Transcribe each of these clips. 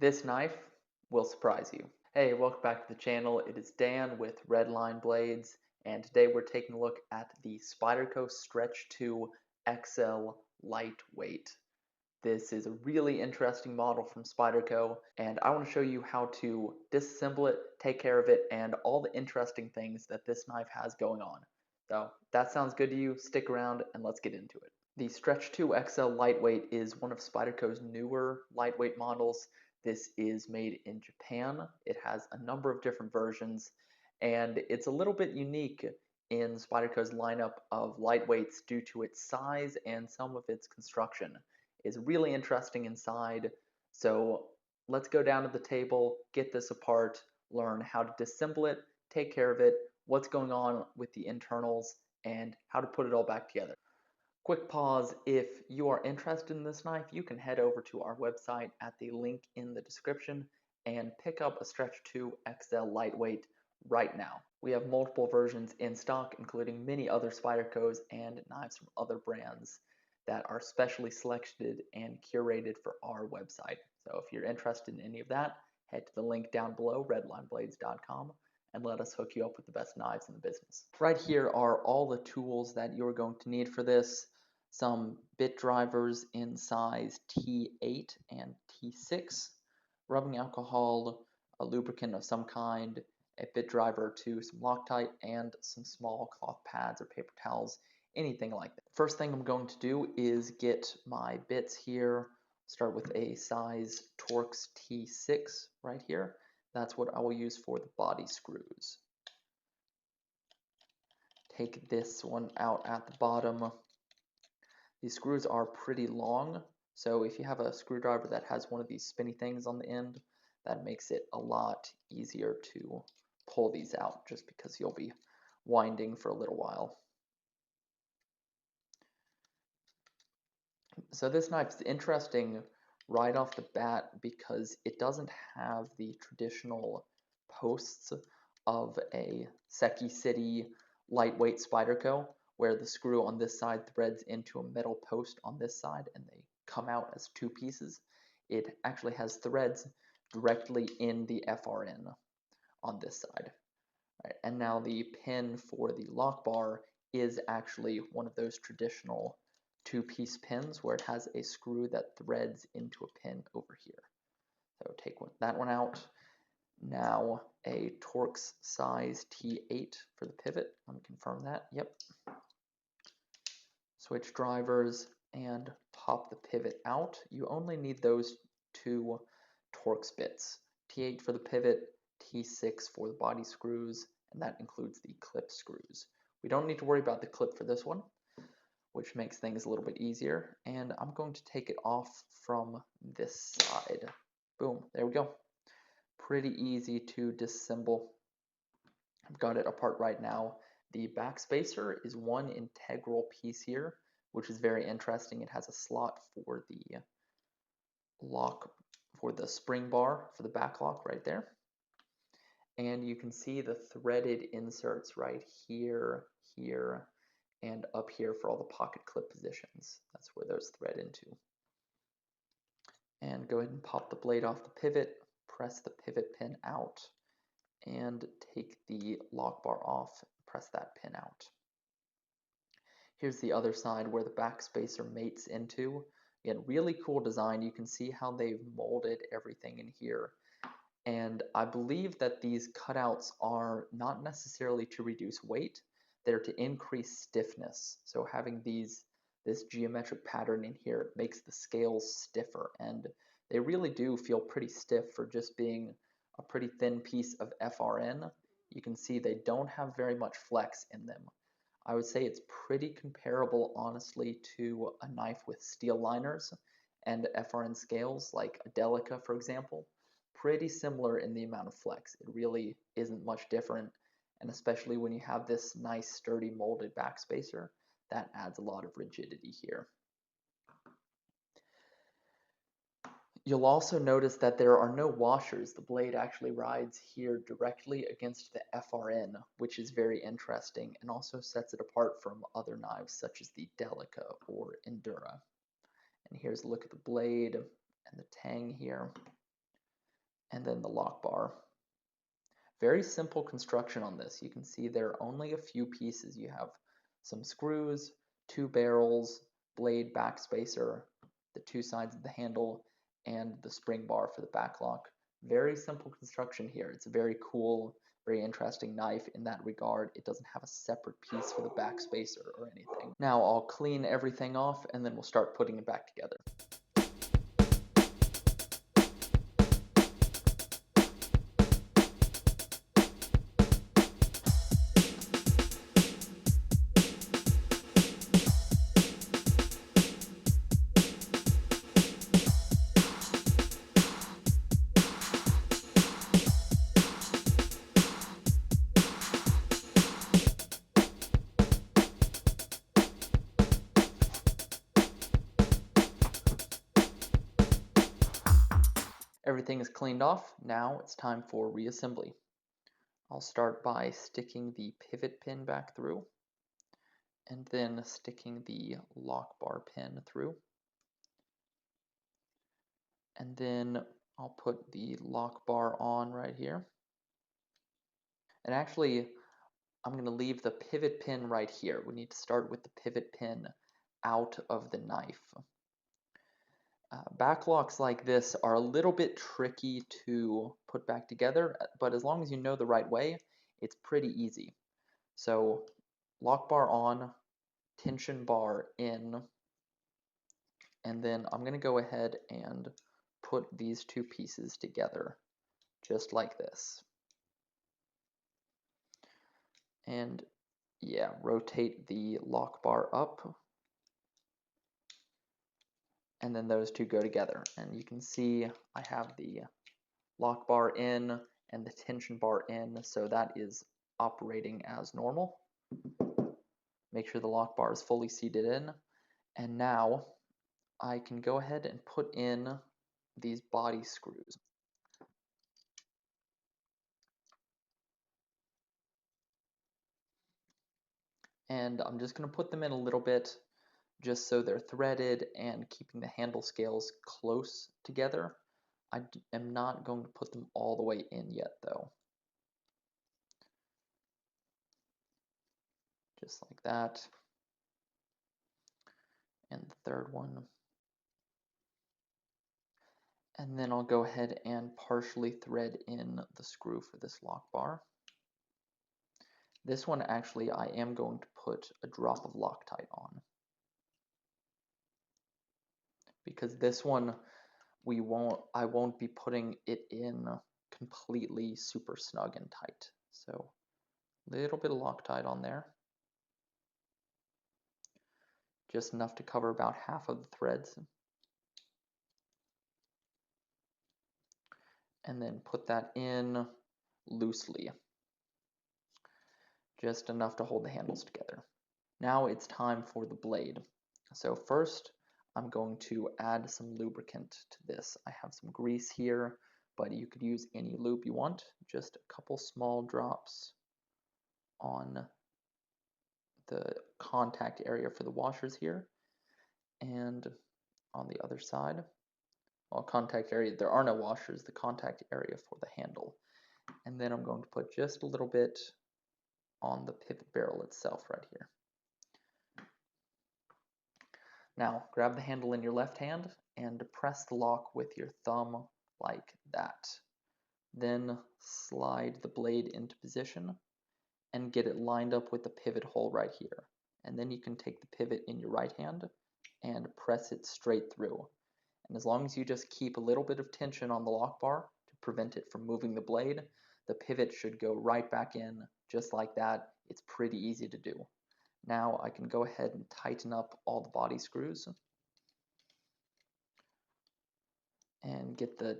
This knife will surprise you. Hey, welcome back to the channel. It is Dan with Redline Blades, and today we're taking a look at the Spyderco Stretch 2 XL Lightweight. This is a really interesting model from Spyderco, and I want to show you how to disassemble it, take care of it, and all the interesting things that this knife has going on. So, if that sounds good to you, stick around and let's get into it. The Stretch 2 XL Lightweight is one of Spyderco's newer lightweight models. This is made in Japan. It has a number of different versions, and it's a little bit unique in Spyderco's lineup of lightweights due to its size and some of its construction. It's really interesting inside, so let's go down to the table, get this apart, learn how to disassemble it, take care of it, what's going on with the internals, and how to put it all back together. Quick pause, if you are interested in this knife, you can head over to our website at the link in the description and pick up a Stretch 2 XL Lightweight right now. We have multiple versions in stock, including many other Spydercos and knives from other brands that are specially selected and curated for our website. So if you're interested in any of that, head to the link down below, redlineblades.com, and let us hook you up with the best knives in the business. Right here are all the tools that you're going to need for this. Some bit drivers in size T8 and T6, rubbing alcohol, a lubricant of some kind, a bit driver to some Loctite, and some small cloth pads or paper towels, anything like that. First thing I'm going to do is get my bits here. Start with a size Torx T6 right here. That's what I will use for the body screws. Take this one out at the bottom. These screws are pretty long, so if you have a screwdriver that has one of these spinny things on the end, that makes it a lot easier to pull these out, just because you'll be winding for a little while. So this knife is interesting right off the bat because it doesn't have the traditional posts of a Seki City lightweight Spyderco, where the screw on this side threads into a metal post on this side and they come out as two pieces. It actually has threads directly in the FRN on this side. Right, and now the pin for the lock bar is actually one of those traditional two-piece pins where it has a screw that threads into a pin over here. So take that one out. Now a Torx size T8 for the pivot. Let me confirm that. Yep. Switch drivers and pop the pivot out. You only need those two Torx bits. T8 for the pivot, T6 for the body screws, and that includes the clip screws. We don't need to worry about the clip for this one, which makes things a little bit easier. And I'm going to take it off from this side. Boom, there we go. Pretty easy to disassemble. I've got it apart right now. The back spacer is one integral piece here, which is very interesting. It has a slot for the lock, for the spring bar, for the back lock right there. And you can see the threaded inserts right here, here, and up here for all the pocket clip positions. That's where those thread into. And go ahead and pop the blade off the pivot, press the pivot pin out, and take the lock bar off, press that pin out. Here's the other side where the back spacer mates into. Again, really cool design. You can see how they've molded everything in here. And I believe that these cutouts are not necessarily to reduce weight, they're to increase stiffness. So having this geometric pattern in here makes the scales stiffer, and they really do feel pretty stiff for just being a pretty thin piece of FRN. You can see they don't have very much flex in them. I would say it's pretty comparable, honestly, to a knife with steel liners and FRN scales, like a Delica, for example. Pretty similar in the amount of flex. It really isn't much different, and especially when you have this nice, sturdy, molded back spacer, that adds a lot of rigidity here. You'll also notice that there are no washers. The blade actually rides here directly against the FRN, which is very interesting and also sets it apart from other knives such as the Delica or Endura. And here's a look at the blade and the tang here. and then the lock bar. Very simple construction on this. You can see there are only a few pieces. You have some screws, 2 barrels, blade backspacer, the 2 sides of the handle, and the spring bar for the back lock. Very simple construction here. It's a very cool, very interesting knife in that regard. It doesn't have a separate piece for the backspacer or anything. Now I'll clean everything off and then we'll start putting it back together. Everything is cleaned off. Now it's time for reassembly. I'll start by sticking the pivot pin back through and then sticking the lock bar pin through. And then I'll put the lock bar on right here. And actually, I'm going to leave the pivot pin right here. We need to start with the pivot pin out of the knife. Backlocks like this are a little bit tricky to put back together, but as long as you know the right way, it's pretty easy. So lock bar on, tension bar in, and then I'm going to go ahead and put these 2 pieces together just like this. And yeah, rotate the lock bar up, and then those 2 go together. And you can see I have the lock bar in and the tension bar in, so that is operating as normal. Make sure the lock bar is fully seated in. And now I can go ahead and put in these body screws. And I'm just going to put them in a little bit just so they're threaded and keeping the handle scales close together. I am not going to put them all the way in yet though. Just like that. And the third one. And then I'll go ahead and partially thread in the screw for this lock bar. This one actually I am going to put a drop of Loctite on. Because this one I won't be putting it in completely super snug and tight. So a little bit of Loctite on there. Just enough to cover about half of the threads. And then put that in loosely. Just enough to hold the handles together. Now it's time for the blade. So first, I'm going to add some lubricant to this. I have some grease here, but you could use any lube you want. Just a couple small drops on the contact area for the washers here, and on the other side. Well, contact area, there are no washers, the contact area for the handle. And then I'm going to put just a little bit on the pivot barrel itself right here. Now, grab the handle in your left hand and press the lock with your thumb like that. Then slide the blade into position and get it lined up with the pivot hole right here. And then you can take the pivot in your right hand and press it straight through. And as long as you just keep a little bit of tension on the lock bar to prevent it from moving the blade, the pivot should go right back in just like that. It's pretty easy to do. Now I can go ahead and tighten up all the body screws and get the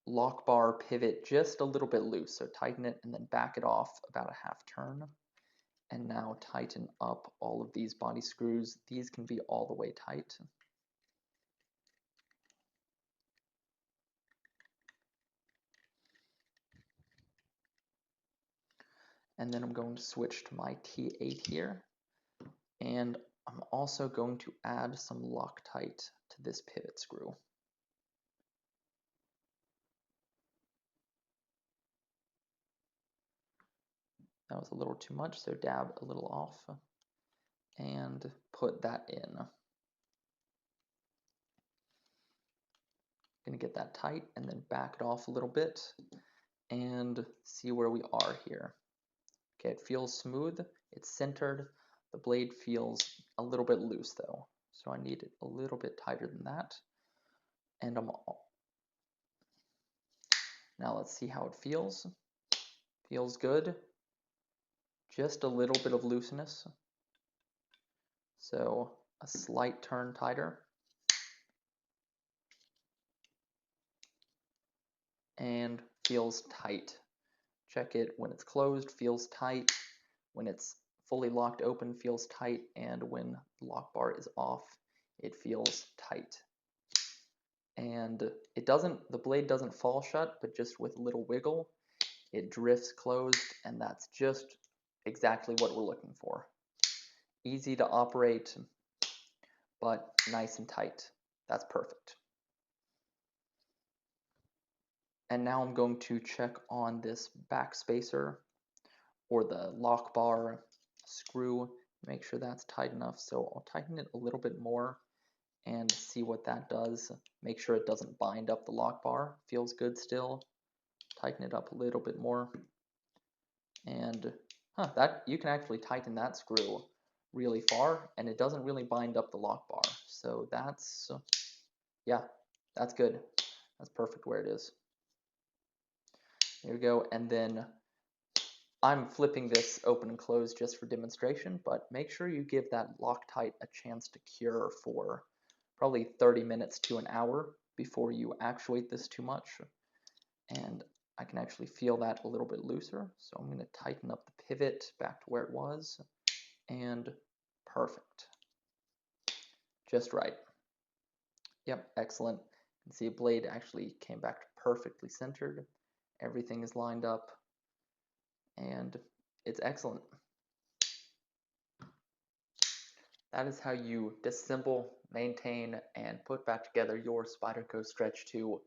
lock bar pivot just a little bit loose. So tighten it and then back it off about a half turn. And now tighten up all of these body screws. These can be all the way tight. And then I'm going to switch to my T8 here. And I'm also going to add some Loctite to this pivot screw. that was a little too much, so dab a little off and put that in. Gonna get that tight and then back it off a little bit and see where we are here. Okay, it feels smooth, it's centered. The blade feels a little bit loose though, so I need it a little bit tighter than that. And now let's see how it feels. Feels good. Just a little bit of looseness. So a slight turn tighter. And feels tight. Check it when it's closed, feels tight. When it's fully locked open, feels tight. And when the lock bar is off, it feels tight. And the blade doesn't fall shut, but just with a little wiggle, it drifts closed, and that's just exactly what we're looking for. Easy to operate, but nice and tight. That's perfect. And now I'm going to check on this back spacer or the lock bar screw, make sure that's tight enough. So I'll tighten it a little bit more and see what that does. Make sure it doesn't bind up the lock bar. Feels good still. Tighten it up a little bit more. And that you can actually tighten that screw really far and it doesn't really bind up the lock bar. So that's, yeah, that's good. That's perfect where it is. There we go. And then I'm flipping this open and close just for demonstration, but make sure you give that Loctite a chance to cure for probably 30 minutes to an hour before you actuate this too much. And I can actually feel that a little bit looser. So I'm going to tighten up the pivot back to where it was. And perfect. Just right. Yep, excellent. You can see a blade actually came back perfectly centered. Everything is lined up. And it's excellent. That is how you disassemble, maintain, and put back together your Spyderco Stretch 2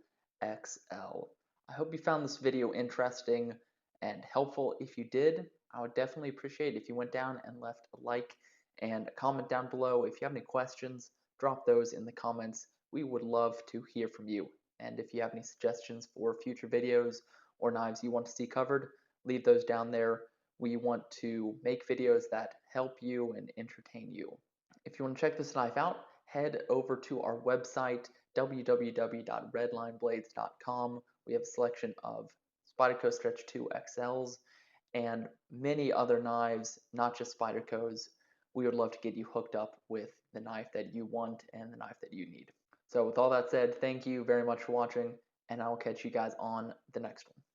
XL. I hope you found this video interesting and helpful. If you did, I would definitely appreciate it if you went down and left a like and a comment down below. If you have any questions, drop those in the comments. We would love to hear from you. And if you have any suggestions for future videos or knives you want to see covered, leave those down there. We want to make videos that help you and entertain you. If you want to check this knife out, head over to our website, www.redlineblades.com. We have a selection of Spyderco Stretch 2 XLs and many other knives, not just Spyderco's. We would love to get you hooked up with the knife that you want and the knife that you need. So with all that said, thank you very much for watching, and I will catch you guys on the next one.